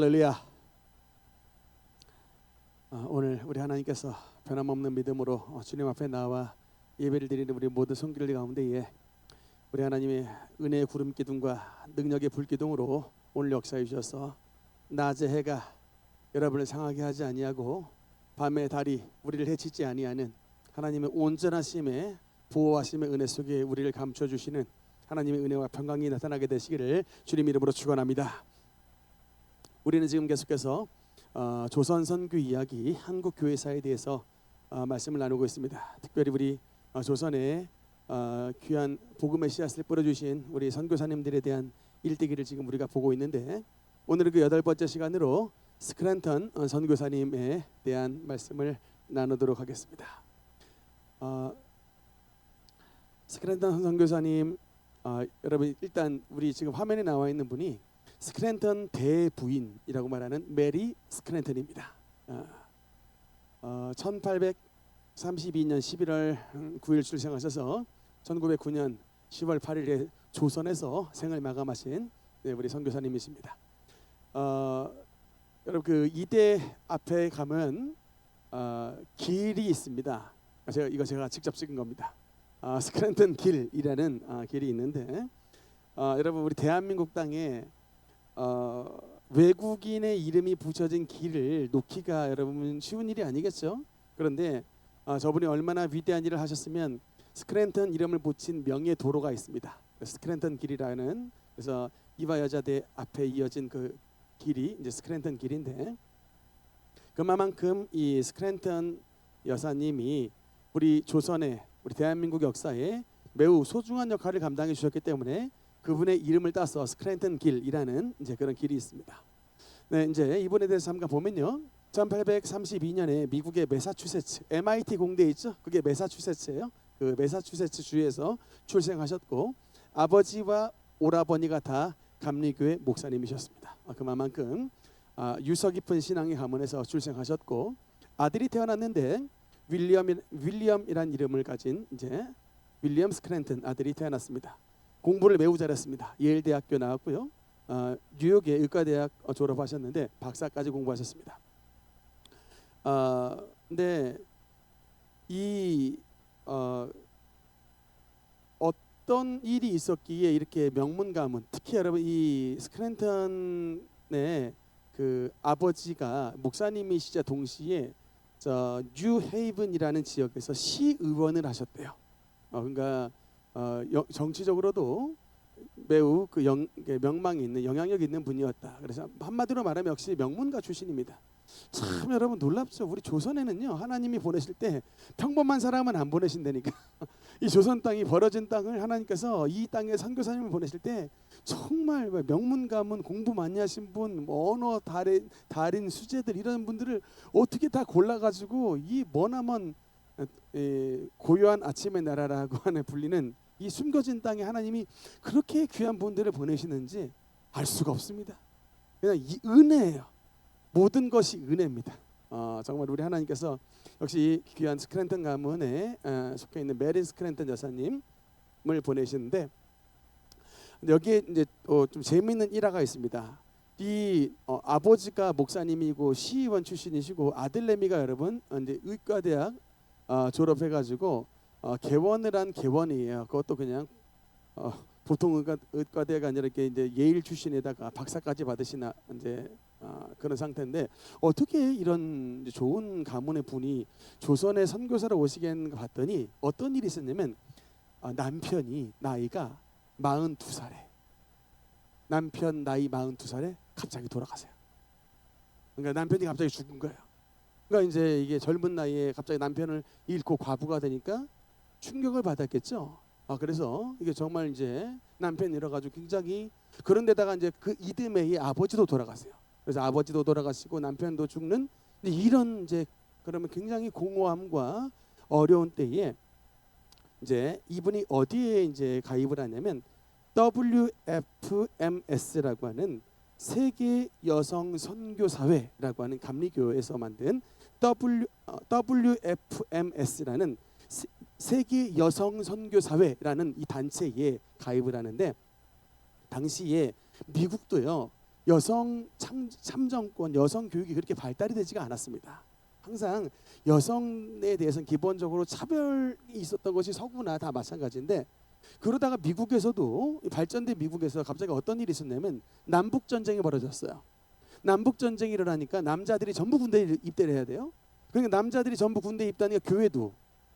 할렐루야. 오늘 우리 하나님께서 변함없는 믿음으로 주님 앞에 나와 예배를 드리는 우리 모든 손길들 가운데에 우리 하나님의 은혜의 구름 기둥과 능력의 불 기둥으로 오늘 역사해 주셔서 낮의 해가 여러분을 상하게 하지 아니하고 밤의 달이 우리를 해치지 아니하는 하나님의 온전하심의 보호하심의 은혜 속에 우리를 감춰 주시는 하나님의 은혜와 평강이 나타나게 되시기를 주님 이름으로 축원합니다. 우리는 지금 계속해서 조선 선교 이야기, 한국 교회사에 대해서 말씀을 나누고 있습니다. 특별히 우리 조선에 귀한 복음의 씨앗을 뿌려주신 우리 선교사님들에 대한 일대기를 지금 우리가 보고 있는데, 오늘은 그 8번째 시간으로 스크랜턴 선교사님에 대한 말씀을 나누도록 하겠습니다. 스크랜턴 선교사님, 여러분 일단 우리 지금 화면에 나와 있는 분이 스크랜턴 대부인이라고 말하는 메리 스크랜턴입니다. 1832년 11월 9일 출생하셔서 1909년 10월 8일에 조선에서 생을 마감하신 우리 선교사님이십니다. 여러분 그 이대 앞에 가면 길이 있습니다. 제가 직접 찍은 겁니다. 스크랜턴 길이라는 길이 있는데, 여러분 우리 대한민국 땅에 외국인의 이름이 붙여진 길을 놓기가 여러분 쉬운 일이 아니겠죠? 그런데 저분이 얼마나 위대한 일을 하셨으면 스크랜턴 이름을 붙인 명예 도로가 있습니다. 스크랜턴 길이라는, 그래서 이화 여자대 앞에 이어진 그 길이 이제 스크랜턴 길인데, 그만큼 이 스크랜턴 여사님이 우리 조선의, 우리 대한민국 역사에 매우 소중한 역할을 감당해 주셨기 때문에 그분의 이름을 따서 스크랜턴 길이라는 이제 그런 길이 있습니다. 네, 이제 이분에 대해서 잠깐 보면요, 1832년에 미국의 매사추세츠 MIT 공대 있죠? 그게 매사추세츠예요. 그 매사추세츠 주에서 출생하셨고, 아버지와 오라버니가 다 감리교회 목사님이셨습니다. 그만큼 유서 깊은 신앙의 가문에서 출생하셨고, 아들이 태어났는데 윌리엄이란 이름을 가진 이제 윌리엄 스크랜턴 아들이 태어났습니다. 공부를 매우 잘했습니다. 예일 대학교 나왔고요. 뉴욕의 의과대학 졸업하셨는데 박사까지 공부하셨습니다. 근데 이 어떤 일이 있었기에 이렇게 명문 가문, 특히 여러분 이 스크랜턴의 그 아버지가 목사님이시자 동시에 뉴헤이븐이라는 지역에서 시의원을 하셨대요. 그러니까 정치적으로도 매우 그 명망이 있는, 영향력 있는 분이었다. 그래서 한마디로 말하면 역시 명문가 출신입니다. 참 여러분 놀랍죠. 우리 조선에는요, 하나님이 보내실 때 평범한 사람은 안 보내신다니까. 이 조선 땅이 벌어진 땅을 하나님께서 이 땅에 선교사님을 보내실 때 정말 명문 가문, 공부 많이 하신 분, 언어 달인 수재들, 이런 분들을 어떻게 다 골라가지고 이 머나먼 고요한 아침의 나라라고 하는 불리는 이 숨겨진 땅에 하나님이 그렇게 귀한 분들을 보내시는지 알 수가 없습니다. 그냥 이 은혜예요. 모든 것이 은혜입니다. 정말 우리 하나님께서 역시 귀한 스크랜턴 가문에 속해 있는 메리 스크랜턴 여사님을 보내시는데, 여기에 이제 좀 재미있는 일화가 있습니다. 이 아버지가 목사님이고 시의원 출신이시고, 아들내미가 여러분 이제 의과대학 졸업해가지고 개원을 한 개원이에요. 그것도 그냥 보통 의과대가 아니라 이렇게 이제 예일 출신에다가 박사까지 받으신 이제 그런 상태인데, 어떻게 이런 좋은 가문의 분이 조선의 선교사로 오시겠는가 봤더니 어떤 일이 있었냐면, 남편이 나이가 42살에, 남편 나이 42살에 갑자기 돌아가세요. 그러니까 남편이 갑자기 죽은 거예요. 그러니까 이제 이게 젊은 나이에 갑자기 남편을 잃고 과부가 되니까 충격을 받았겠죠. 그래서 이게 정말 이제 남편 잃어가지고 굉장히, 그런데다가 이제 그 이듬해에 아버지도 돌아가세요. 그래서 아버지도 돌아가시고 남편도 죽는 이런 이제 그러면 굉장히 공허함과 어려운 때에 이제 이분이 어디에 이제 가입을 하냐면 WFMS라고 하는 세계 여성 선교사회라고 하는 감리교에서 만든 WFMS라는 세계 여성 선교사회라는 이 단체에 가입을 하는데, 당시에 미국도요 여성 참정권, 여성 교육이 그렇게 발달이 되지가 않았습니다. 항상 여성에 대해서는 기본적으로 차별이 있었던 것이 서구나 다 마찬가지인데, 그러다가 미국에서도, 발전된 미국에서 갑자기 어떤 일이 있었냐면 남북 전쟁이 벌어졌어요. 남북 전쟁이 일어나니까 남자들이 전부 군대에 입대를 해야 돼요. 그러니까 남자들이 전부 군대에 입대하니까 교회도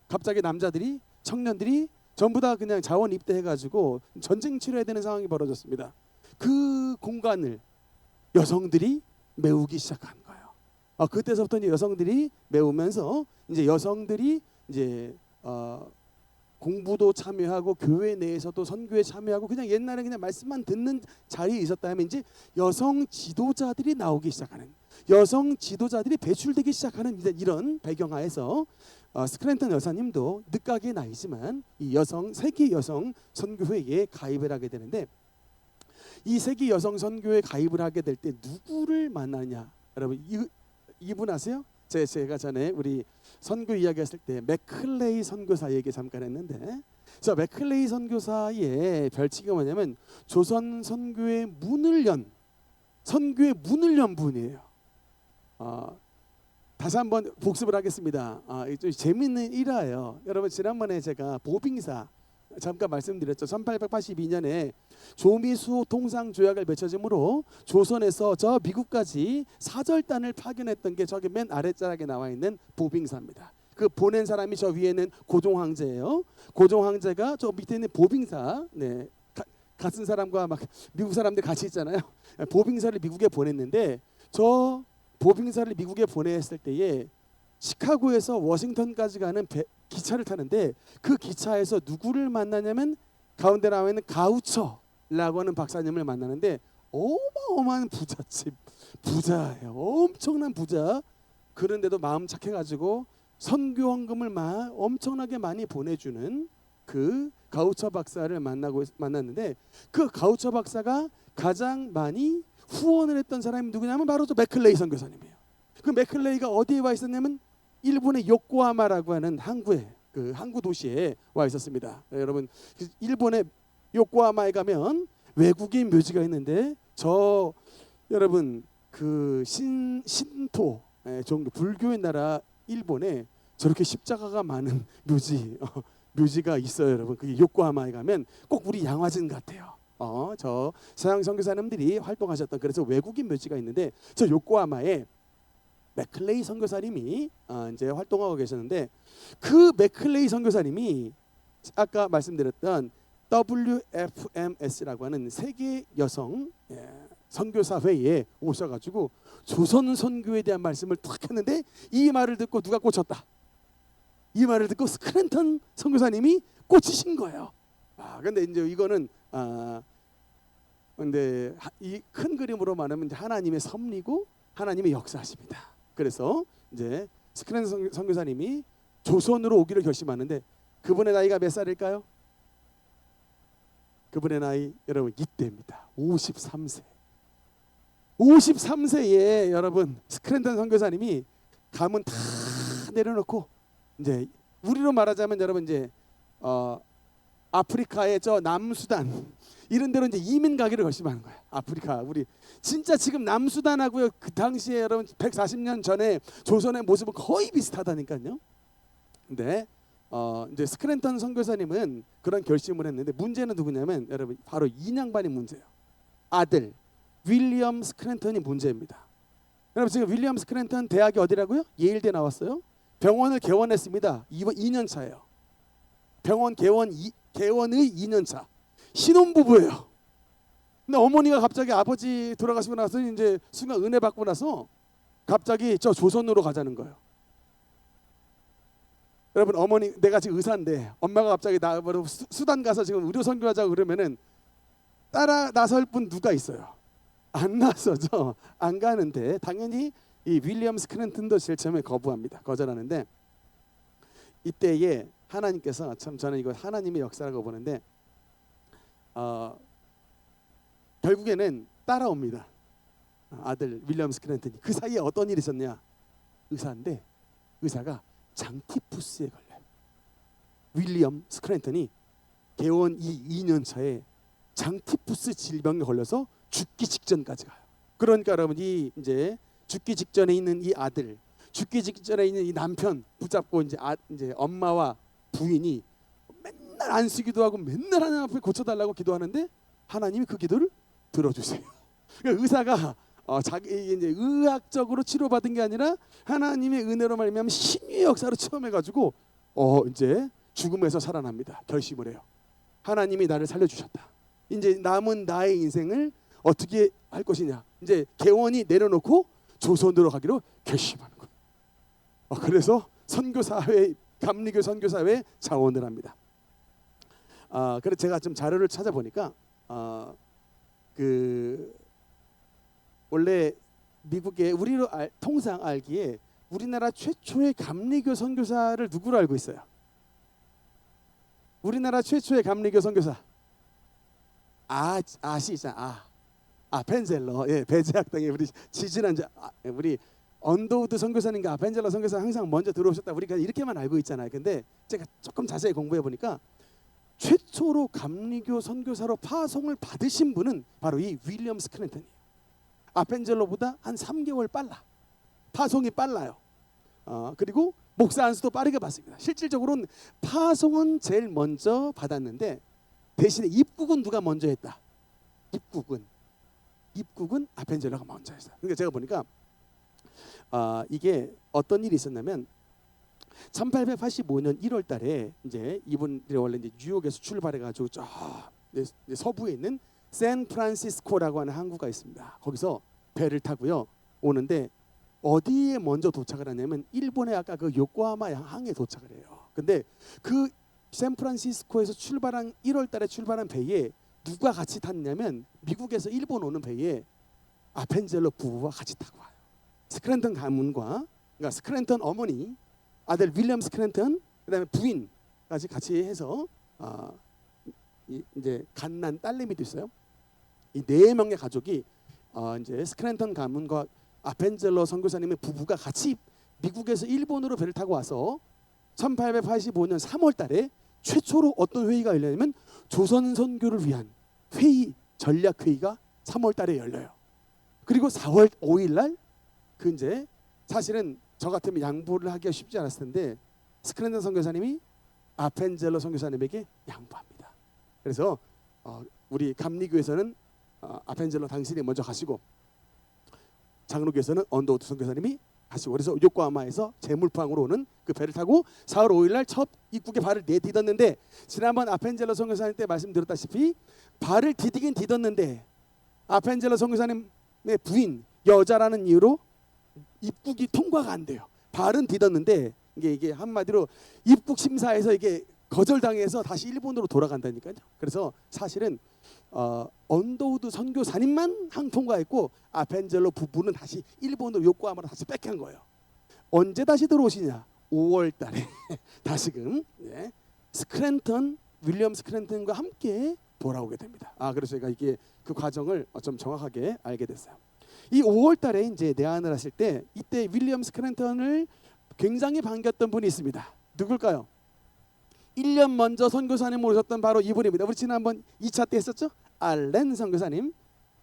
갑자기 남자들이, 청년들이 전부 다 그냥 자원 입대해가지고 전쟁 치러야 되는 상황이 벌어졌습니다. 그 공간을 여성들이 메우기 시작한 거예요. 그때서부터 이제 여성들이 메우면서 이제 여성들이 이제 공부도 참여하고 교회 내에서도 선교에 참여하고, 그냥 옛날에 그냥 말씀만 듣는 자리에 있었다면 이제 여성 지도자들이 나오기 시작하는, 여성 지도자들이 배출되기 시작하는 이런 배경하에서 스크랜턴 여사님도 늦가게 나이지만 이 세계 여성 선교회에 가입을 하게 되는데, 이 세계 여성 선교회에 가입을 하게 될 때 누구를 만나냐? 여러분 이분 아세요? 제가 전에 우리 선교 이야기했을 때 맥클레이 선교사 얘기 잠깐 했는데, 저 맥클레이 선교사의 별칭이 뭐냐면 조선 선교의 문을 연 분이에요. 다시 한번 복습을 하겠습니다. 좀 재밌는 일화예요. 여러분 지난번에 제가 보빙사 잠깐 말씀드렸죠. 1882년에 조미수 통상조약을 맺혀짐으로 조선에서 저 미국까지 사절단을 파견했던 게 저기 맨 아랫자락에 나와 있는 보빙사입니다. 그 보낸 사람이 저 위에는 고종 황제예요. 고종 황제가 저 밑에 있는 보빙사, 같은 사람과 막 미국 사람들 같이 있잖아요. 보빙사를 미국에 보냈는데, 저 보빙사를 미국에 보냈을 때에 시카고에서 워싱턴까지 가는 기차를 타는데, 그 기차에서 누구를 만나냐면 가운데 나와 있는 가우처라고 하는 박사님을 만나는데, 어마어마한 부자예요. 엄청난 부자. 그런데도 마음 착해가지고 선교헌금을 엄청나게 많이 보내주는 그 가우처 박사를 만났는데, 그 가우처 박사가 가장 많이 후원을 했던 사람이 누구냐면 바로 저 맥클레이 선교사님이에요. 그 맥클레이가 어디에 와 있었냐면 일본의 요코하마라고 하는 항구 도시에 와 있었습니다. 여러분 일본의 요코하마에 가면 외국인 묘지가 있는데, 여러분 그 신토 종교 불교의 나라 일본에 저렇게 십자가가 많은 묘지가 있어요. 여러분 그 요코하마에 가면 꼭 우리 양화진 같아요. 저 서양 선교사님들이 활동하셨던, 그래서 외국인 묘지가 있는데 저 요코하마에 맥클레이 선교사님이 이제 활동하고 계셨는데, 그 맥클레이 선교사님이 아까 말씀드렸던 WFMS라고 하는 세계 여성 선교사회에 오셔가지고 조선 선교에 대한 말씀을 탁 했는데, 이 말을 듣고 누가 꽂혔다? 이 말을 듣고 스크랜턴 선교사님이 꽂히신 거예요. 근데 이제 이거는 근데 이 큰 그림으로 말하면 이제 하나님의 섭리고 하나님의 역사십니다. 그래서 이제 스크랜턴 선교사님이 조선으로 오기를 결심하는데, 그분의 나이가 몇 살일까요? 그분의 나이 여러분 이때입니다. 53세. 53세에 여러분 스크랜턴 선교사님이 가문 다 내려놓고, 이제 우리로 말하자면 여러분 이제 아프리카의 저 남수단 이런 데로 이제 이민 가기를 결심하는 거예요. 아프리카, 우리 진짜 지금 남수단하고요 그 당시에 여러분 140년 전에 조선의 모습은 거의 비슷하다니까요. 근데 이제 스크랜턴 선교사님은 그런 결심을 했는데, 문제는 누구냐면 여러분 바로 인양반이 문제예요. 아들 윌리엄 스크랜턴이 문제입니다. 여러분 지금 윌리엄 스크랜턴 대학이 어디라고요? 예일대 나왔어요. 병원을 개원했습니다. 이번 2년 차예요. 병원 개원의 2년 차. 신혼부부예요. 근데 어머니가 갑자기 아버지 돌아가시고 나서 이제 순간 은혜 받고 나서 갑자기 저 조선으로 가자는 거예요. 여러분 어머니, 내가 지금 의사인데 엄마가 갑자기 나보고 수단 가서 지금 의료 선교하자고 그러면은 따라 나설 분 누가 있어요? 안 나서죠. 안 가는데 당연히 이 윌리엄 스크랜턴도 제일 처음에 거절하는데, 이때에 하나님께서, 참 저는 이거 하나님의 역사라고 보는데, 결국에는 따라옵니다. 아들 윌리엄 스크랜턴이. 그 사이에 어떤 일이 있었냐? 의사인데 의사가 장티푸스에 걸려요. 윌리엄 스크랜턴이 개원 2년 차에 장티푸스 질병에 걸려서 죽기 직전까지 가요. 그러니까 여러분 이 이제 죽기 직전에 있는 이 아들, 죽기 직전에 있는 이 남편 붙잡고 이제 엄마와 부인이 맨날 안쓰기도 하고 맨날 하나님 앞에 고쳐달라고 기도하는데 하나님이 그 기도를 들어주세요. 그러니까 의사가 자기 이제 의학적으로 치료받은 게 아니라 하나님의 은혜로 말미암아 신유의 역사로 체험해가지고 이제 죽음에서 살아납니다. 결심을 해요. 하나님이 나를 살려주셨다. 이제 남은 나의 인생을 어떻게 할 것이냐. 이제 개원이 내려놓고 조선으로 가기로 결심하는 거예요. 그래서 선교사회, 감리교 선교사회에 자원을 합니다. 그래서 제가 좀 자료를 찾아보니까 원래 미국에 우리로 통상 알기에 우리나라 최초의 감리교 선교사를 누구로 알고 있어요? 우리나라 최초의 감리교 선교사 아시잖아. 펜젤러. 예, 배제학당에 우리 지지난 우리 언더우드 선교사님과 아펜젤러 선교사 항상 먼저 들어오셨다. 우리가 이렇게만 알고 있잖아요. 근데 제가 조금 자세히 공부해 보니까 최초로 감리교 선교사로 파송을 받으신 분은 바로 이 윌리엄 스크랜턴이에요. 아펜젤러보다 한 3개월 빨라. 파송이 빨라요. 그리고 목사 안수도 빠르게 받습니다. 실질적으로는 파송은 제일 먼저 받았는데 대신에 입국은 누가 먼저 했다? 입국은 아펜젤러가 먼저 했어요. 그러니까 제가 보니까 이게 어떤 일이 있었냐면 1885년 1월 달에 이제 이분들이 원래 이제 뉴욕에서 출발해 가지고 저 서부에 있는 샌프란시스코라고 하는 항구가 있습니다. 거기서 배를 타고요 오는데 어디에 먼저 도착을 하냐면 일본의 아까 그 요코하마 항에 도착을 해요. 근데 그 샌프란시스코에서 출발한 1월 달에 출발한 배에 누가 같이 탔냐면 미국에서 일본 오는 배에 아펜젤러 부부와 같이 타고 와요. 스크랜턴 가문과 그러니까 스크랜턴 어머니, 아들 윌리엄 스크랜턴, 그다음에 부인까지 같이 해서 이제 갓난 딸내미도 있어요. 이 4명의 가족이 이제 스크랜턴 가문과 아펜젤러 선교사님의 부부가 같이 미국에서 일본으로 배를 타고 와서 1885년 3월 달에 최초로 어떤 회의가 열리냐면 조선 선교를 위한 회의, 전략 회의가 3월 달에 열려요. 그리고 4월 5일 날 그 이제 사실은 저 같으면 양보를 하기가 쉽지 않았을 텐데 스크랜턴 선교사님이 아펜젤러 선교사님에게 양보합니다. 그래서 우리 감리교에서는 아펜젤러 당신이 먼저 가시고 장로교에서는 언더우드 선교사님이 가시고 그래서 요코하마에서 제물포항으로 오는 그 배를 타고 4월 5일 날 첫 입국에 발을 내딛었는데 지난번 아펜젤러 선교사님 때 말씀드렸다시피 발을 디디긴 디뎠는데 아펜젤러 선교사님의 부인 여자라는 이유로 입국이 통과가 안 돼요. 발은 디뎠는데 이게 한마디로 입국 심사에서 이게 거절당해서 다시 일본으로 돌아간다니까요. 그래서 사실은 언더우드 선교사님만 항 통과했고 아펜젤러 부부는 다시 일본으로 요코하마로 다시 백한 거예요. 언제 다시 들어오시냐? 5월 달에 다시금 스크랜턴 윌리엄 스크랜턴과 함께 돌아오게 됩니다. 그래서 제가 이게 그 과정을 좀 정확하게 알게 됐어요. 이 5월 달에 이제 내한을 하실 때 이때 윌리엄 스크랜턴을 굉장히 반겼던 분이 있습니다. 누굴까요? 1년 먼저 선교사님 오셨던 바로 이분입니다. 우리 지난번 2차 때 했었죠? 알렌 선교사님.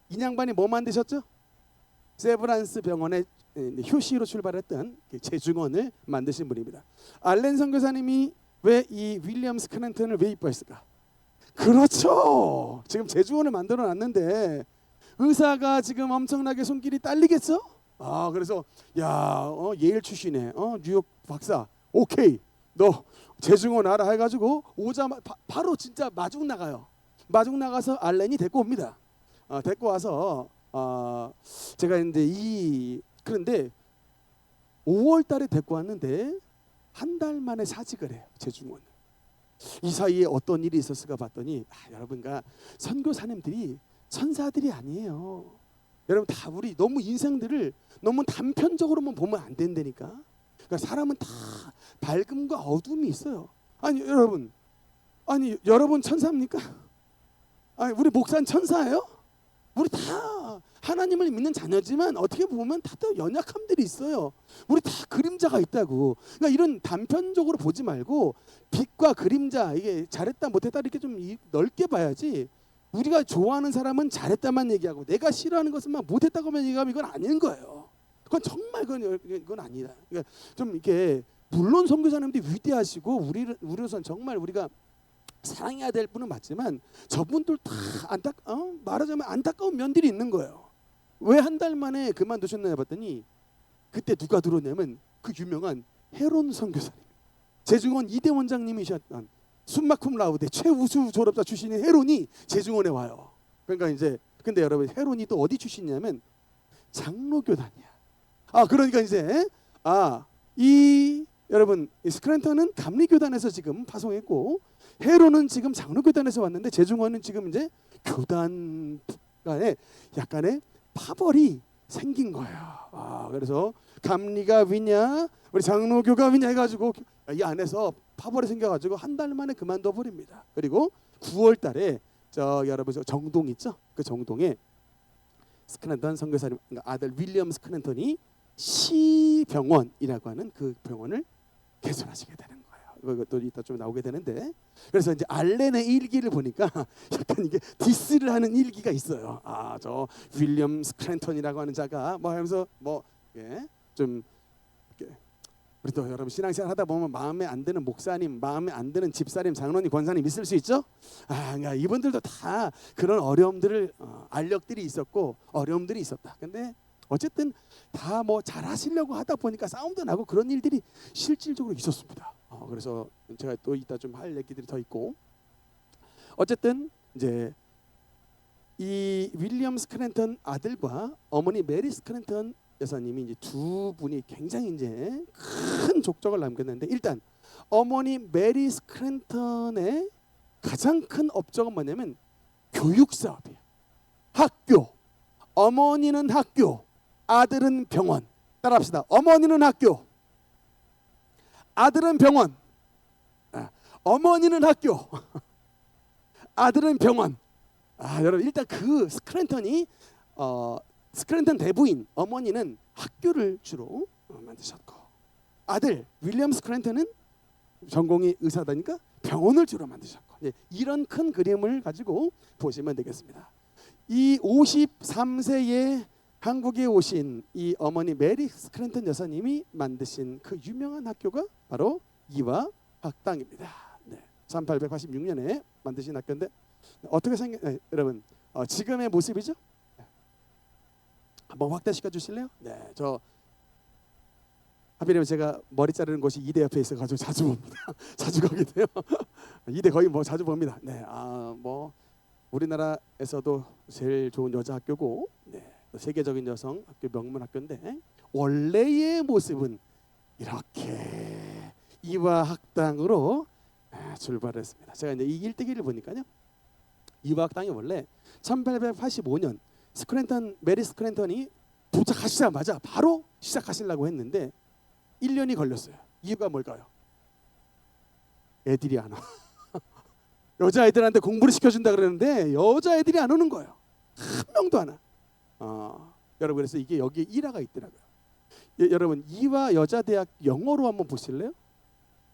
이 양반이 뭐 만드셨죠? 세브란스 병원의 효시로 출발했던 재중원을 만드신 분입니다. 알렌 선교사님이 왜 이 윌리엄 스크랜턴을 왜 이뻐했을까? 그렇죠. 지금 재중원을 만들어 놨는데 의사가 지금 엄청나게 손길이 딸리겠어? 그래서 예일 출신에 뉴욕 박사 오케이 너 재중원 알아 해가지고 바로 진짜 마중 나가요. 마중 나가서 알렌이 데리고 옵니다. 데리고 와서 제가 이제 그런데 5월 달에 데리고 왔는데 한 달 만에 사직을 해요. 재중원. 이 사이에 어떤 일이 있었을까 봤더니 여러분과 선교사님들이 천사들이 아니에요. 여러분 다 우리 너무 인생들을 너무 단편적으로만 보면 안 된다니까. 그러니까 사람은 다 밝음과 어둠이 있어요. 여러분 천사입니까? 우리 목사는 천사예요? 우리 다 하나님을 믿는 자녀지만 어떻게 보면 다 연약함들이 있어요. 우리 다 그림자가 있다고. 그러니까 이런 단편적으로 보지 말고 빛과 그림자 이게 잘했다 못했다 이렇게 좀 넓게 봐야지. 우리가 좋아하는 사람은 잘했다만 얘기하고 내가 싫어하는 것은만 못했다고만 얘기하면 이건 아닌 거예요. 그건 정말 그건 아니다. 그러니까 좀 이렇게 물론 선교사님들이 위대하시고 우리로선 정말 우리가 사랑해야 될 분은 맞지만 저분들 다 말하자면 안타까운 면들이 있는 거예요. 왜 한 달 만에 그만두셨나 봤더니 그때 누가 들어오냐면 그 유명한 헤론 선교사님, 제중원 2대 원장님이셨던 숨마쿰 라우데 최우수 졸업자 출신인 헤론이 제중원에 와요. 그러니까 이제 근데 여러분 헤론이 또 어디 출신이냐면 장로교단이야. 그러니까 이제 여러분 이 스크랜턴은 감리교단에서 지금 파송했고 헤론은 지금 장로교단에서 왔는데 제중원은 지금 이제 교단 간에 약간의 파벌이 생긴 거예요. 그래서 감리가 위냐 우리 장로교가 위냐 해가지고 이 안에서 파벌이 생겨가지고 한 달 만에 그만둬 버립니다. 그리고 9월달에 여러분 저 정동 있죠? 그 정동에 스크랜턴 선교사님 아들 윌리엄 스크랜턴이 시병원이라고 하는 그 병원을 개설하시게 되는 거예요. 이것도 이따 좀 나오게 되는데 그래서 이제 알렌의 일기를 보니까 약간 이게 디스를 하는 일기가 있어요. 저 윌리엄 스크랜턴이라고 하는 자가 뭐 하면서 좀 우리 또 여러분 신앙생활 하다 보면 마음에 안 드는 목사님, 마음에 안 드는 집사님, 장로님, 권사님 있을 수 있죠. 그러니까 이분들도 다 그런 어려움들을 알력들이 있었고 어려움들이 있었다. 근데 어쨌든 다 뭐 잘하시려고 하다 보니까 싸움도 나고 그런 일들이 실질적으로 있었습니다. 그래서 제가 또 이따 좀 할 얘기들이 더 있고 어쨌든 이제 이 윌리엄 스크랜턴 아들과 어머니 메리 스크랜턴 여사님이 이제 두 분이 굉장히 이제 큰 족적을 남겼는데 일단 어머니 메리 스크랜턴의 가장 큰 업적은 뭐냐면 교육 사업이에요. 학교. 어머니는 학교, 아들은 병원. 따라합시다. 어머니는 학교, 아들은 병원. 어머니는 학교, 아들은 병원. 여러분 일단 그 스크랜턴이 스크랜턴 대부인 어머니는 학교를 주로 만드셨고 아들 윌리엄 스크랜턴은 전공이 의사다니까 병원을 주로 만드셨고 이런 큰 그림을 가지고 보시면 되겠습니다. 이 53세에 한국에 오신 이 어머니 메리 스크랜턴 여사님이 만드신 그 유명한 학교가 바로 이화 학당입니다. 1886년에 만드신 학교인데 어떻게 여러분 지금의 모습이죠? 한번 확대시켜 주실래요? 저 하필이면 제가 머리 자르는 곳이 이대 옆에 있어가지고 자주 봅니다. 자주 가게 돼요. 이대 거의 뭐 자주 봅니다. 뭐 우리나라에서도 제일 좋은 여자 학교고, 세계적인 여성 학교 명문 학교인데 원래의 모습은 이렇게 이화 학당으로 출발했습니다. 제가 이제 이 일대기를 보니까요, 이화 학당이 원래 1885년 메리 스크랜턴이 도착하시자마자 바로 시작하시려고 했는데 1년이 걸렸어요. 이유가 뭘까요? 애들이 안 와. 여자애들한테 공부를 시켜준다 그러는데 여자애들이 안 오는 거예요. 한 명도 안 와. 여러분 그래서 이게 여기에 일화가 있더라고요. 여러분 이화 여자대학 영어로 한번 보실래요?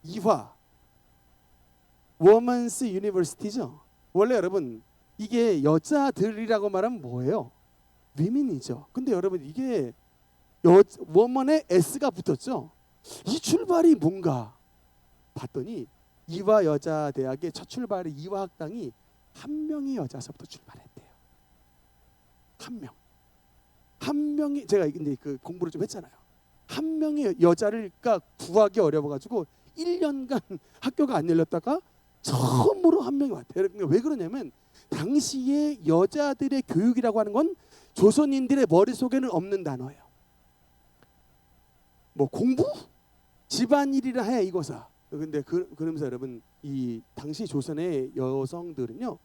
이화 Women's University죠. 원래 여러분 이게 여자들이라고 말하면 뭐예요? 위민이죠. 근데 여러분 이게 워먼에 S가 붙었죠. 이 출발이 뭔가 봤더니 이화 여자대학의 첫 출발이 이화 학당이 한 명의 여자서부터 출발했대요. 한 명이 제가 이제 그 공부를 좀 했잖아요. 한 명의 여자를 구하기 어려워가지고 1년간 학교가 안 열렸다가 처음으로 한 명이 왔대요. 그러니까 왜 그러냐면 당시에 여자들의 교육이라고 하는 건 조선인들의 머릿속에는 없는 단어예요. 뭐 공부? 집안일이라 해 이거사. 근데 그러면서 여러분 이 당시 조선의 여성들은요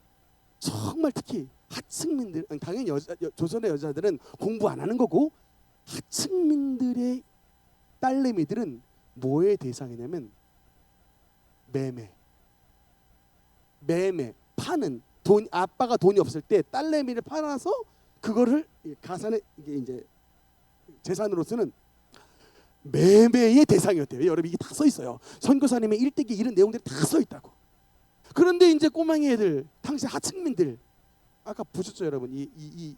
정말 특히 하층민들, 당연히 조선의 여자들은 공부 안 하는 거고 하층민들의 딸내미들은 뭐의 대상이냐면 매매 파는 돈. 아빠가 돈이 없을 때 딸내미를 팔아서 그거를 가산에 이게 이제 재산으로 쓰는 매매의 대상이었대요. 여러분 이게 다 써 있어요. 선교사님의 일대기 이런 내용들이 다 써 있다고. 그런데 이제 꼬맹이 애들, 당시 하층민들 아까 보셨죠 여러분?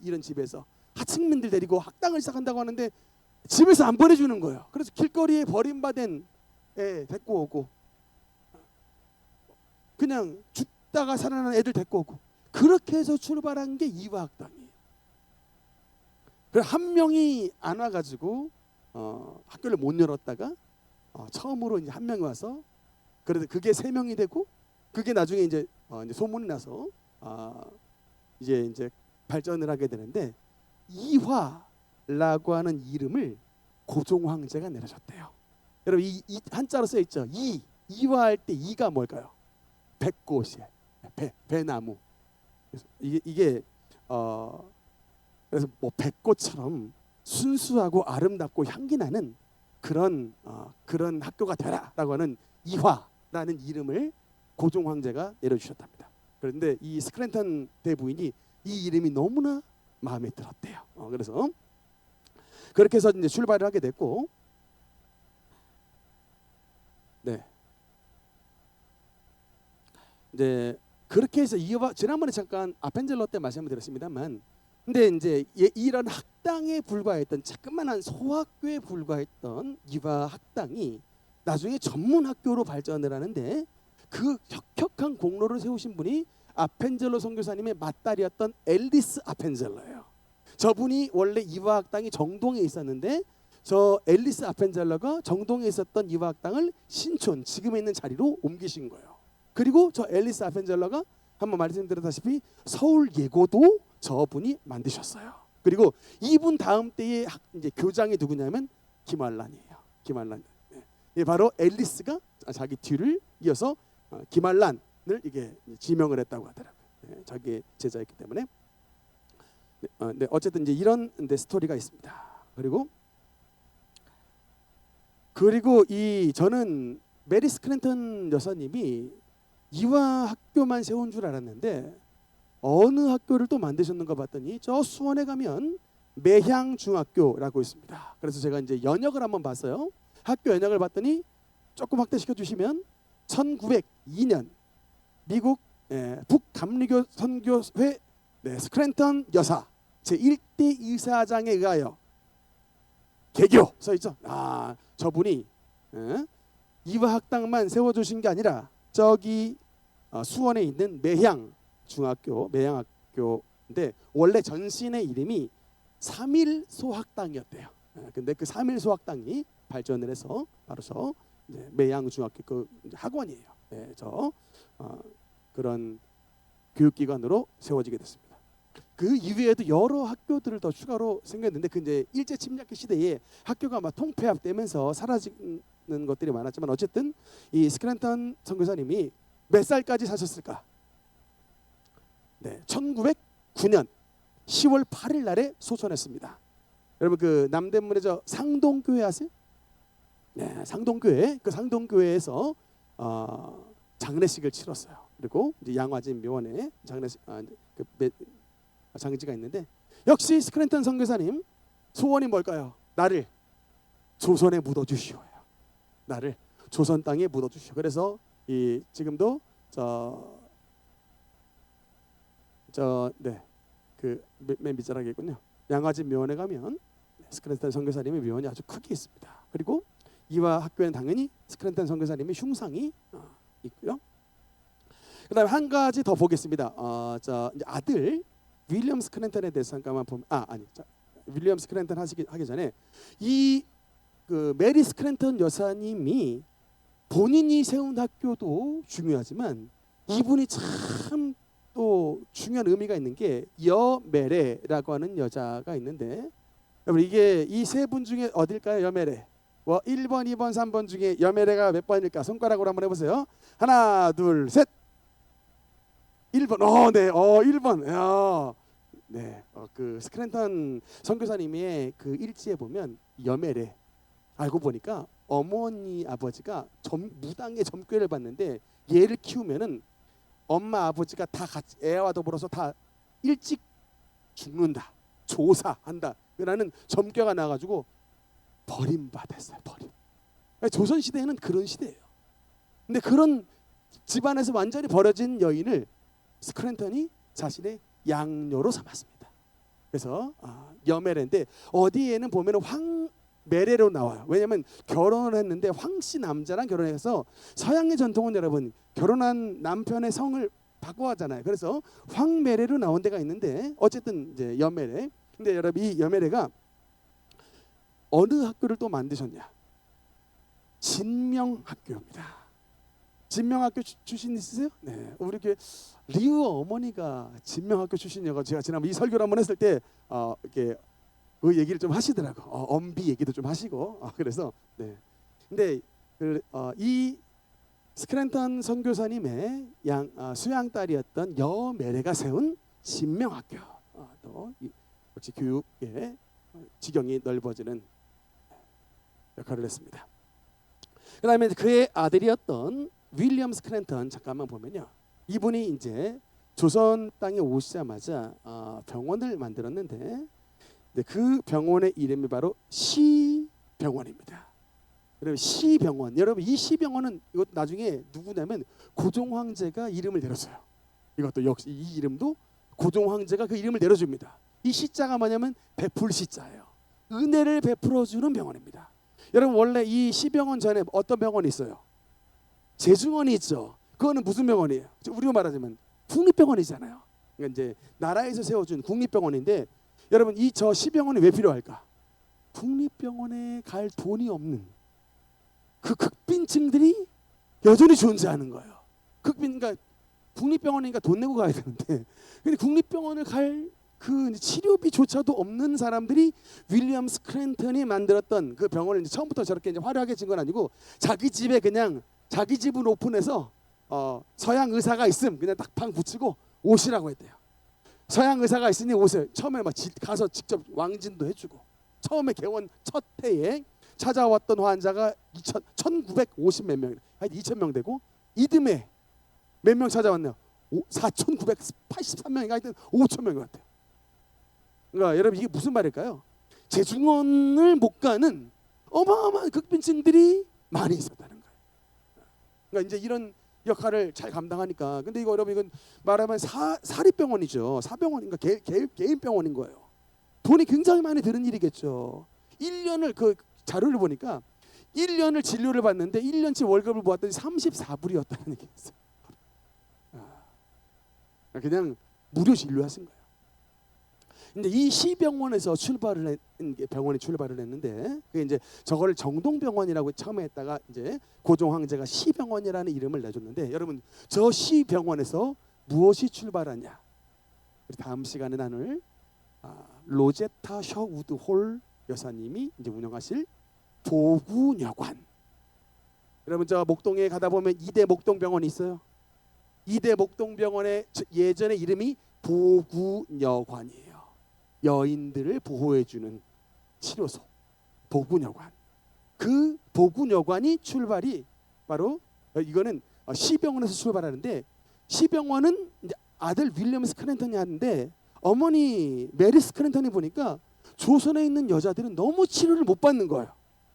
이런 집에서 하층민들 데리고 학당을 시작한다고 하는데 집에서 안 보내주는 거예요. 그래서 길거리에 버림받은 애 데리고 오고 그냥 죽다가 살아난 애들 데리고 오고 그렇게 해서 출발한 게 이화학당이에요. 그래서 한 명이 안 와가지고 학교를 못 열었다가 처음으로 이제 한 명이 와서 그래도 그게 세 명이 되고 그게 나중에 이제 소문이 나서 이제 발전을 하게 되는데 이화라고 하는 이름을 고종 황제가 내려줬대요. 여러분 이 한자로 써 있죠. 이화할 때 이가 뭘까요? 백꽃이에요. 배나무. 그래서 이게 그래서 뭐 백꽃처럼 순수하고 아름답고 향기 나는 그런 학교가 되라라고 하는 이화라는 이름을 고종 황제가 내려주셨답니다. 그런데 이 스크랜턴 대부인이 이 이름이 너무나 마음에 들었대요. 그래서 그렇게 해서 이제 출발을 하게 됐고, 네, 이제 그렇게 해서 이화 지난번에 잠깐 아펜젤러 때 말씀을 드렸습니다만, 근데 이제 이런 학당에 불과했던 자그마한 소학교에 불과했던 이화 학당이 나중에 전문 학교로 발전을 하는데 그 혁혁한 공로를 세우신 분이 아펜젤러 선교사님의 맏딸이었던 앨리스 아펜젤러예요. 저분이 원래 이화학당이 정동에 있었는데 저 앨리스 아펜젤러가 정동에 있었던 이화학당을 신촌 지금에 있는 자리로 옮기신 거예요. 그리고 저 앨리스 아펜젤러가 한번 말씀드렸다시피 서울 예고도 저분이 만드셨어요. 그리고 이분 다음 때의 이제 교장이 누구냐면 김알란이에요. 김알란. 네. 바로 앨리스가 자기 뒤를 이어서 김알란을 이게 지명을 했다고 하더라고요. 네, 자기 제자였기 때문에. 네, 어쨌든 이제 이런 스토리가 있습니다. 그리고 저는 메리 스크랜턴 여사님이 이화 학교만 세운 줄 알았는데 어느 학교를 또 만드셨는가 봤더니 저 수원에 가면 매향중학교라고 있습니다. 그래서 제가 이제 연역을 한번 봤어요. 학교 연역을 봤더니 조금 확대시켜 주시면 1902년 미국 북감리교 선교회 스크랜턴 여사 제1대 이사장에 의하여 개교 써 있죠. 저분이 이화학당만 세워주신 게 아니라 저기 수원에 있는 매향학교인데 원래 전신의 이름이 삼일소학당이었대요. 근데 그 삼일소학당이 발전을 해서 바로 저 매향중학교 그 학원이에요. 네, 그런 교육기관으로 세워지게 됐습니다. 그 이외에도 여러 학교들을 더 추가로 생겼는데 그 이제 일제 침략기 시대에 학교가 막 통폐합되면서 사라지는 것들이 많았지만 어쨌든 이 스크랜턴 선교사님이 몇 살까지 사셨을까? 네, 1909년 10월 8일 날에 소천했습니다. 여러분 그 남대문에 저 상동교회 아세요? 네, 상동교회 그 상동교회에서 장례식을 치렀어요. 그리고 이제 양화진 묘원에 장례식 장지가 있는데 역시 스크랜턴 선교사님 소원이 뭘까요? 나를 조선에 묻어주시오요. 나를 조선 땅에 묻어주시오. 그래서 지금도 그 맨 밑자락이군요. 양화진 묘원에 가면 스크랜턴 선교사님의 묘원이 아주 크게 있습니다. 그리고 이화 학교에는 당연히 스크랜턴 선교사님의 흉상이 있고요. 그다음에 한 가지 더 보겠습니다. 이제 아들 윌리엄 스크랜턴에 대해서 잠깐만 보면 윌리엄 스크랜턴 하기 전에 그 메리 스크랜턴 여사님이 본인이 세운 학교도 중요하지만 이분이 참 또 중요한 의미가 있는 게 여메레라고 하는 여자가 있는데 여러분 이게 이 세 분 중에 어딜까요? 여메레 1번, 2번, 3번 중에 여메레가 몇 번일까? 손가락으로 한번 해보세요. 하나, 둘, 셋. 1번. 네. 1번. 네. 그 스크랜턴 선교사님의 그 일지에 보면 여메레 알고 보니까 어머니 아버지가 무당의 점괘를 받는데 얘를 키우면은 엄마 아버지가 다 같이 애와 더불어서 다 일찍 죽는다. 조사한다. 라는 점괘가 나가지고 버림받았어요. 조선 시대에는 그런 시대예요. 근데 그런 집안에서 완전히 버려진 여인을 스크랜턴이 자신의 양녀로 삼았습니다. 그래서 여메레인데 어디에는 보면 황메레로 나와요. 왜냐하면 결혼을 했는데 황씨 남자랑 결혼해서 서양의 전통은 여러분 결혼한 남편의 성을 바꿔하잖아요. 그래서 황메레로 나온 데가 있는데 어쨌든 이제 여메레. 근데 여러분 이 여메레가 어느 학교를 또 만드셨냐? 진명학교입니다. 진명학교 출신 있으세요? 네, 우리 교회 리우 어머니가 진명학교 출신이어서 제가 지난번 이 설교를 한번 했을 때 이렇게 그 얘기를 좀 하시더라고. 엄비 얘기도 좀 하시고. 그래서 네. 근데 이 스크랜턴 선교사님의 수양 딸이었던 여메레가 세운 진명학교. 또 역시 교육의 지경이 넓어지는 역할을 했습니다. 그다음에 그의 아들이었던 윌리엄 스크랜턴 잠깐만 보면요. 이분이 이제 조선 땅에 오시자마자 병원을 만들었는데 그 병원의 이름이 바로 시병원입니다. 여러분 시병원. 여러분 이 시병원은 이것 나중에 누구냐면 고종 황제가 이름을 내렸어요. 이것도 역시 이 이름도 고종 황제가 그 이름을 내려줍니다. 이 시자가 뭐냐면 베풀 시자예요. 은혜를 베풀어주는 병원입니다. 여러분 원래 이 시병원 전에 어떤 병원이 있어요? 제중원이 있죠. 그거는 무슨 병원이에요? 우리가 말하자면 국립병원이잖아요. 그러니까 이제 나라에서 세워준 국립병원인데 여러분 이 저 시병원이 왜 필요할까? 국립병원에 갈 돈이 없는 그 극빈층들이 여전히 존재하는 거예요. 그러니까 국립병원이니까 돈 내고 가야 되는데 근데 국립병원을 갈 그 치료비조차도 없는 사람들이 윌리엄 스크랜턴이 만들었던 그 병원을 이제 처음부터 저렇게 이제 화려하게 진 건 아니고 자기 집에 그냥 자기 집을 오픈해서 서양 의사가 있음 그냥 딱 방 붙이고 오시라고 했대요. 서양 의사가 있으니 오세요. 처음에 막 가서 직접 왕진도 해주고 처음에 개원 첫 해에 찾아왔던 환자가 1950 몇 명, 하여튼 2000명 되고 이듬해 몇 명 찾아왔네요. 4983명인가 하여튼 5000명 같아요. 그러니까 여러분 이게 무슨 말일까요? 제중원을 못 가는 어마어마한 극빈층들이 많이 있었다는 거예요. 그러니까 이제 이런 역할을 잘 감당하니까. 근데 이거 여러분 이건 말하면 사립병원이죠. 사병원인가 개인 병원인 거예요. 돈이 굉장히 많이 드는 일이겠죠. 1년을 그 자료를 보니까 1년을 진료를 받는데 1년치 월급을 모았더니 34불이었다는 얘기였어요. 그냥 무료 진료하신 거예요. 근데 이 시병원에서 병원이 출발을 했는데 그게 이제 저거를 정동병원이라고 처음에 했다가 이제 고종 황제가 시병원이라는 이름을 내줬는데 여러분 저 시병원에서 무엇이 출발하냐? 다음 시간에 나눌 로제타 셔우드 홀 여사님이 이제 운영하실 보구여관. 여러분 저 목동에 가다 보면 이대 목동병원이 있어요. 이대 목동병원의 예전에 이름이 보구여관이에요. 여인들을 보호해주는 치료소 보구여관. 그 보구여관이 출발이 바로 이거는 시병원에서 출발하는데 시병원은 이제 아들 윌리엄 스크랜턴이 하는데 어머니 메리 스크랜턴이 보니까 조선에 있는 여자들은 너무 치료를 못 받는 거예요.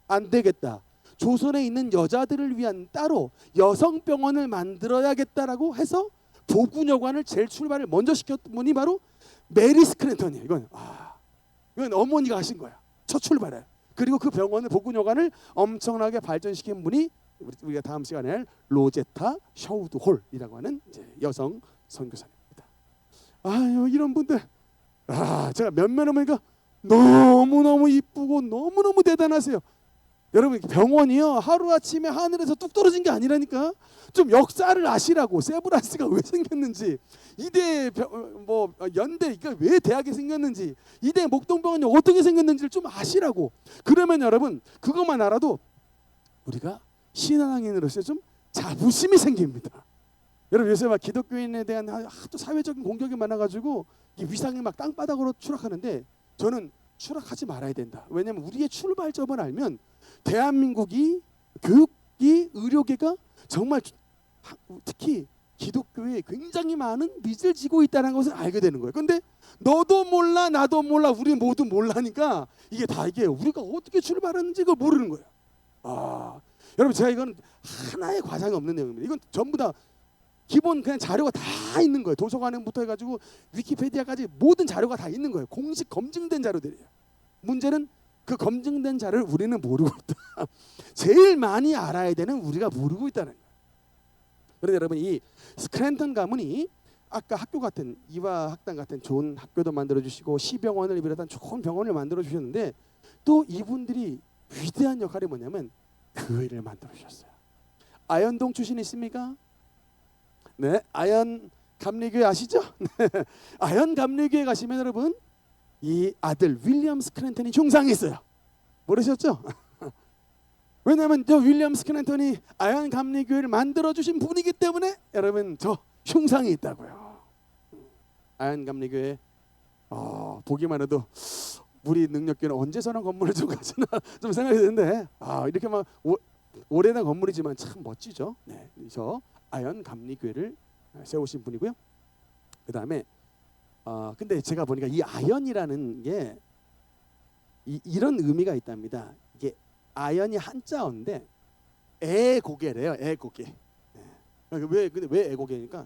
안 되겠다. 조선에 있는 여자들을 위한 따로 여성병원을 만들어야겠다라고 해서 보구여관을 제일 출발을 먼저 시켰던 분이 바로 메리 스크랜턴이에요. 이건 어머니가 하신 거야. 첫 출발에. 그리고 그 병원을 보구여관을 엄청나게 발전시킨 분이 우리가 다음 시간에 할 로제타 셔우드 홀이라고 하는 이제 여성 선교사입니다. 아유 이런 분들 제가 면면을 보니까 너무너무 이쁘고 너무너무 대단하세요. 여러분 병원이요 하루아침에 하늘에서 뚝 떨어진 게 아니라니까. 좀 역사를 아시라고. 세브란스가 왜 생겼는지, 이대 연대 이게 왜 대학이 생겼는지, 이대 목동병원이 어떻게 생겼는지를 좀 아시라고. 그러면 여러분 그것만 알아도 우리가 신앙인으로서 좀 자부심이 생깁니다. 여러분 요새 막 기독교인에 대한 하도 사회적인 공격이 많아가지고 이 위상이 막 땅바닥으로 추락하는데 저는 추락하지 말아야 된다. 왜냐하면 우리의 출발점을 알면 대한민국이 교육이 의료계가 정말 특히 기독교에 굉장히 많은 빚을 지고 있다는 것을 알게 되는 거예요. 근데 너도 몰라 나도 몰라 우리 모두 몰라니까 이게 우리가 어떻게 출발하는지 그걸 모르는 거예요. 여러분 제가 이건 하나의 과장이 없는 내용입니다. 이건 전부 다 기본 그냥 자료가 다 있는 거예요. 도서관부터 해가지고 위키페디아까지 모든 자료가 다 있는 거예요. 공식 검증된 자료들이에요. 문제는 그 검증된 자료를 우리는 모르고 있다. 제일 많이 알아야 되는 우리가 모르고 있다는 거예요. 그런데 여러분, 이 스크랜턴 가문이 아까 학교 같은 이화학당 같은 좋은 학교도 만들어주시고 시병원을 비롯한 좋은 병원을 만들어주셨는데, 또 이분들이 위대한 역할이 뭐냐면 교회를 만들어주셨어요. 아현동 출신 있습니까? 네, 아현 감리교회 아시죠? 네. 아현 감리교회 가시면 여러분, 이 아들 윌리엄 스크랜턴이 중상이 있어요. 모르셨죠? 왜냐하면 저 윌리엄 스크랜턴이 아현 감리교회를 만들어주신 분이기 때문에 여러분, 저 흉상이 있다고요. 아현 감리교회 보기만 해도 우리 능력교회는 언제 저런 건물을 좀 가지나 좀 생각이 드는데, 이렇게 막 오래된 건물이지만 참 멋지죠. 네, 저 아현 감리교회를 세우신 분이고요. 그 다음에 근데 제가 보니까 이 아현이라는 게 이런 의미가 있답니다. 이게 아현이 한자어인데 애고개래요. 애고개. 네. 근데 왜 애고개니까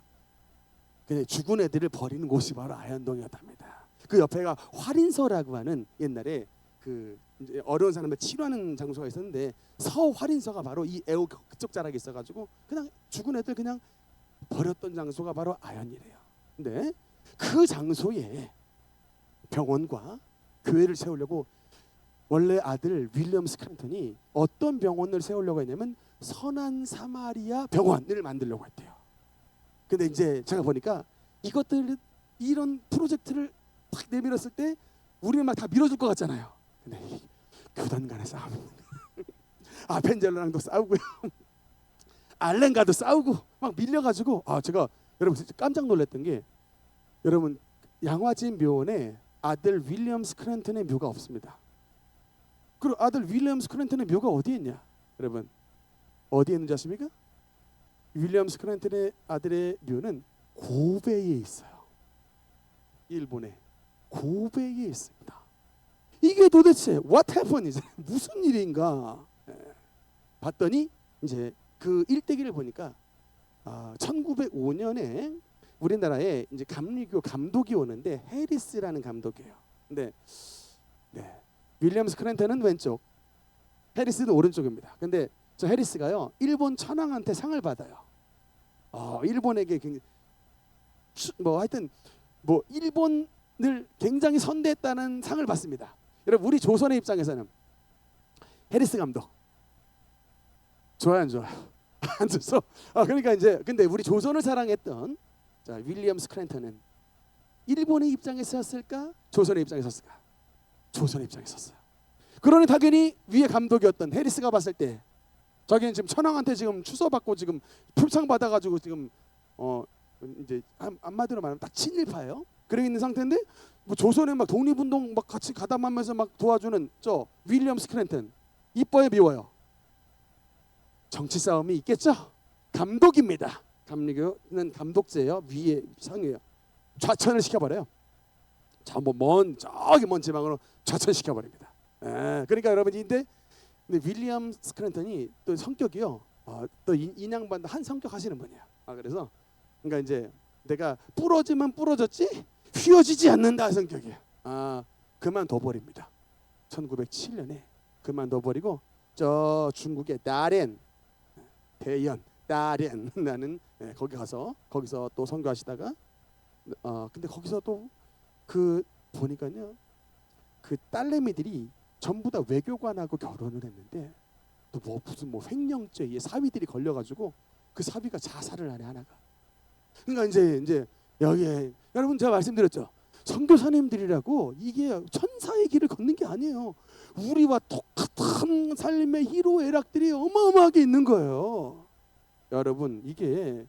그냥 죽은 애들을 버리는 곳이 바로 아현동이었답니다. 그 옆에가 활인서라고 하는 옛날에 그 이제 어려운 사람을 치료하는 장소가 있었는데, 서활인서가 바로 이 애호 그쪽 자락에 있어가지고 그냥 죽은 애들 그냥 버렸던 장소가 바로 아현이래요. 근데 그 장소에 병원과 교회를 세우려고 원래 아들 윌리엄 스크랜턴이 어떤 병원을 세우려고 했냐면 선한 사마리아 병원을 만들려고 했대요. 근데 이제 제가 보니까 이런 프로젝트를 딱 내밀었을 때 우리는 막 다 밀어줄 것 같잖아요. 근데 교단 간의 싸움, 아펜젤러랑도 싸우고요, 알렌과도 싸우고 막 밀려가지고 제가 여러분 진짜 깜짝 놀랐던 게, 여러분 양화진 묘원에 아들 윌리엄 스크랜턴의 묘가 없습니다. 그리고 아들 윌리엄 스크랜턴의 묘가 어디에 있냐? 여러분 어디에 있는지 아십니까? 윌리엄 스크랜턴의 아들의 묘는 고베에 있어요. 일본의 고베에 있습니다. 이게 도대체 what happened? 무슨 일인가? 봤더니 이제 그 일대기를 보니까 1905년에 우리나라에 이제 감리교 감독이 오는데 해리스라는 감독이에요. 근데 윌리엄 스크랜턴은 왼쪽, 해리스는 오른쪽입니다. 근데 저 해리스가요, 일본 천황한테 상을 받아요. 일본에게 하여튼 일본을 굉장히 선대했다는 상을 받습니다. 여러분 우리 조선의 입장에서는 해리스 감독 좋아요, 안 좋아요? 안 좋죠. 그러니까 이제 근데 우리 조선을 사랑했던 윌리엄 스크랜턴은 일본의 입장에 섰을까? 조선의 입장에 섰을까? 조선의 입장에 섰어요. 그러니 당연히 위에 감독이었던 해리스가 봤을 때 자기는 지금 천황한테 지금 추서받고 지금 풀창 받아가지고 지금 이제 한마디로 말하면 딱 친일파예요. 그래 있는 상태인데 조선에 막 독립운동 막 같이 가담하면서 막 도와주는 저 윌리엄 스크랜턴 이뻐요, 미워요? 정치 싸움이 있겠죠. 감독입니다. 감리교는 감독제예요. 위에 상이에요. 좌천을 시켜버려요. 저기 먼 지방으로 좌천시켜버립니다. 그러니까 여러분 근데 윌리엄 스크랜턴이 또 성격이요, 또 인양반도 한 성격 하시는 분이야. 그래서 그러니까 이제 내가 부러지면 부러졌지 휘어지지 않는다 성격이야. 그만둬 버립니다. 1907년에 그만둬 버리고 저 중국의 다롄 대연 다롄 거기 가서 거기서 또 선교하시다가 근데 거기서 또 보니까요, 그 딸내미들이 전부 다 외교관하고 결혼을 했는데 또 무슨 횡령죄에 사위들이 걸려가지고 그 사위가 자살을 하네, 하나가. 그러니까 이제 여기에 여러분 제가 말씀드렸죠. 선교사님들이라고 이게 천사의 길을 걷는 게 아니에요. 우리와 똑같은 삶의 희로애락들이 어마어마하게 있는 거예요. 여러분 이게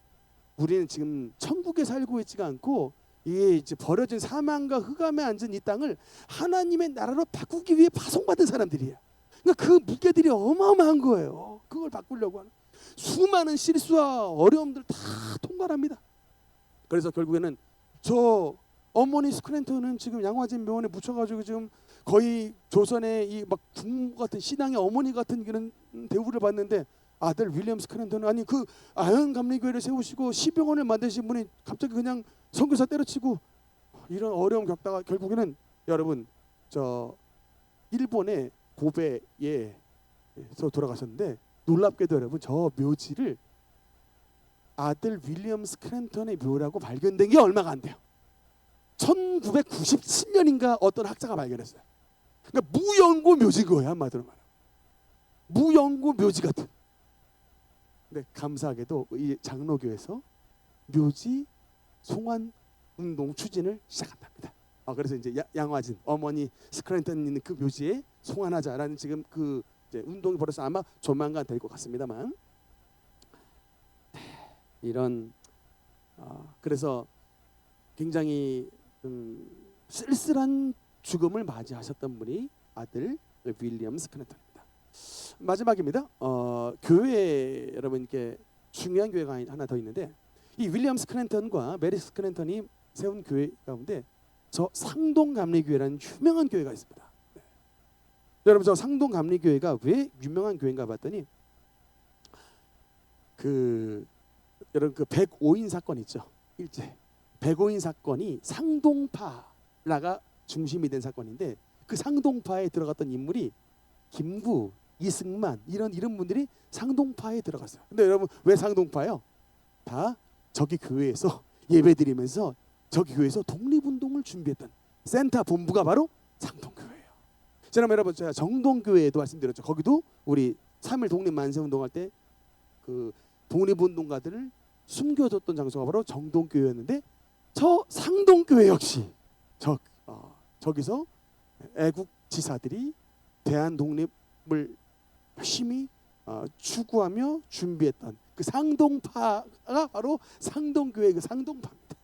우리는 지금 천국에 살고 있지가 않고 이게 이제 버려진 사망과 흑암에 앉은 이 땅을 하나님의 나라로 바꾸기 위해 파송받은 사람들이에요. 그러니까 그 무게들이 어마어마한 거예요. 그걸 바꾸려고 하는 수많은 실수와 어려움들 다 통과합니다. 그래서 결국에는 저 어머니 스크랜턴은 지금 양화진 묘원에 묻혀가지고 지금 거의 조선의 이 막 국무 같은 신앙의 어머니 같은 그런 대우를 받는데 아들 윌리엄 스크랜턴은 아니 그 아현 감리교회를 세우시고 시병원을 만드신 분이 갑자기 그냥 선교사 때려치고 이런 어려움 겪다가 결국에는 여러분 저 일본의 고베에서 돌아가셨는데 놀랍게도 여러분 저 묘지를 아들 윌리엄 스크랜턴의 묘라고 발견된 게 얼마가 안 돼요. 1997년인가 어떤 학자가 발견했어요. 그러니까 무연고 묘지인 거예요. 한마디로 말하면 무연고 묘지 같은. 근데 감사하게도 이 장로교에서 묘지 송환 운동 추진을 시작한답니다. 그래서 이제 양화진 어머니 스크랜턴 있는 그 묘지에 송환하자라는 지금 그 이제 운동이 벌어서 아마 조만간 될 것 같습니다만 이런 그래서 굉장히 쓸쓸한 죽음을 맞이하셨던 분이 아들 윌리엄 스크랜턴입니다. 마지막입니다. 교회 여러분께 중요한 교회가 하나 더 있는데 이 윌리엄 스크랜턴과 메리 스크랜턴이 세운 교회 가운데 저 상동 감리교회라는 유명한 교회가 있습니다. 네. 여러분 저 상동 감리교회가 왜 유명한 교회인가 봤더니 여러분 그 105인 사건 있죠. 일제 105인 사건이 상동파라가 중심이 된 사건인데 그 상동파에 들어갔던 인물이 김구, 이승만 이런 분들이 상동파에 들어갔어요. 근데 여러분 왜 상동파요? 다 저기 교회에서 예배드리면서 저기 교회에서 독립운동을 준비했던 센터 본부가 바로 상동교회예요. 지난번 여러분 제가 정동교회에도 말씀드렸죠. 거기도 우리 3.1 독립만세운동할 때 그 독립운동가들을 숨겨뒀던 장소가 바로 정동교회였는데 저 상동교회 역시 저기서 애국 지사들이 대한 독립을 열심히 추구하며 준비했던 그 상동파가 바로 상동교회 그 상동파입니다.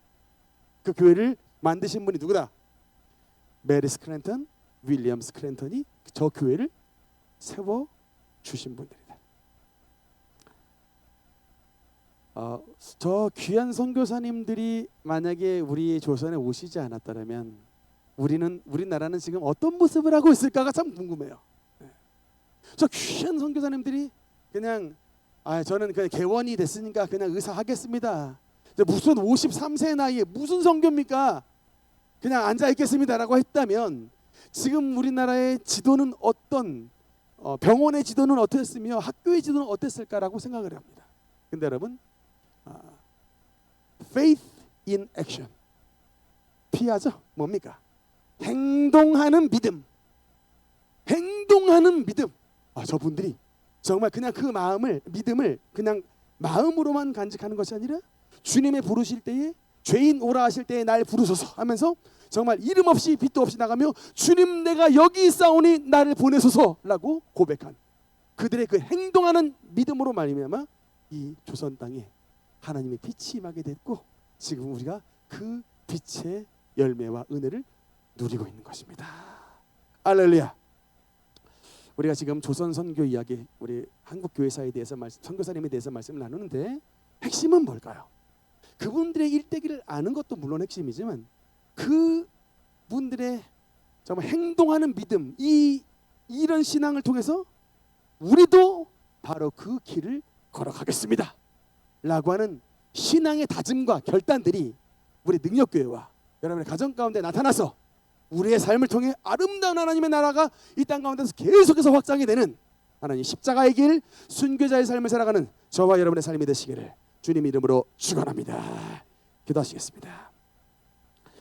그 교회를 만드신 분이 누구다? 메리 스크랜턴, 윌리엄 스크랜턴이 저 교회를 세워 주신 분들이다. 저 귀한 선교사님들이 만약에 우리 조선에 오시지 않았다면 우리나라는 지금 어떤 모습을 하고 있을까가 참 궁금해요. 저 귀한 선교사님들이 그냥 저는 그냥 개원이 됐으니까 그냥 의사 하겠습니다. 무슨 53세 나이에 무슨 선교입니까? 그냥 앉아 있겠습니다라고 했다면 지금 우리나라의 지도는 어떤 병원의 지도는 어땠으며 학교의 지도는 어땠을까라고 생각을 합니다. 근데 여러분 faith in action P하죠? 뭡니까? 행동하는 믿음. 행동하는 믿음. 저분들이 정말 그냥 그 믿음을 그냥 마음으로만 간직하는 것이 아니라 주님의 부르실 때에 죄인 오라 하실 때에 날 부르소서 하면서 정말 이름 없이 빛도 없이 나가며 주님 내가 여기 있사오니 나를 보내소서라고 고백한 그들의 그 행동하는 믿음으로 말미암아 이 조선 땅에 하나님의 빛이 임하게 됐고 지금 우리가 그 빛의 열매와 은혜를 누리고 있는 것입니다. 할렐루야. 우리가 지금 조선 선교 이야기, 우리 한국 교회사에 대해서 선교사님에 대해서 말씀을 나누는데 핵심은 뭘까요? 그분들의 일대기를 아는 것도 물론 핵심이지만 그 분들의 정말 행동하는 믿음, 이런 신앙을 통해서 우리도 바로 그 길을 걸어가겠습니다 라고 하는 신앙의 다짐과 결단들이 우리 능력교회와 여러분의 가정 가운데 나타나서 우리의 삶을 통해 아름다운 하나님의 나라가 이 땅 가운데서 계속해서 확장이 되는 하나님 십자가의 길, 순교자의 삶을 살아가는 저와 여러분의 삶이 되시기를 주님 이름으로 축원합니다. 기도하시겠습니다.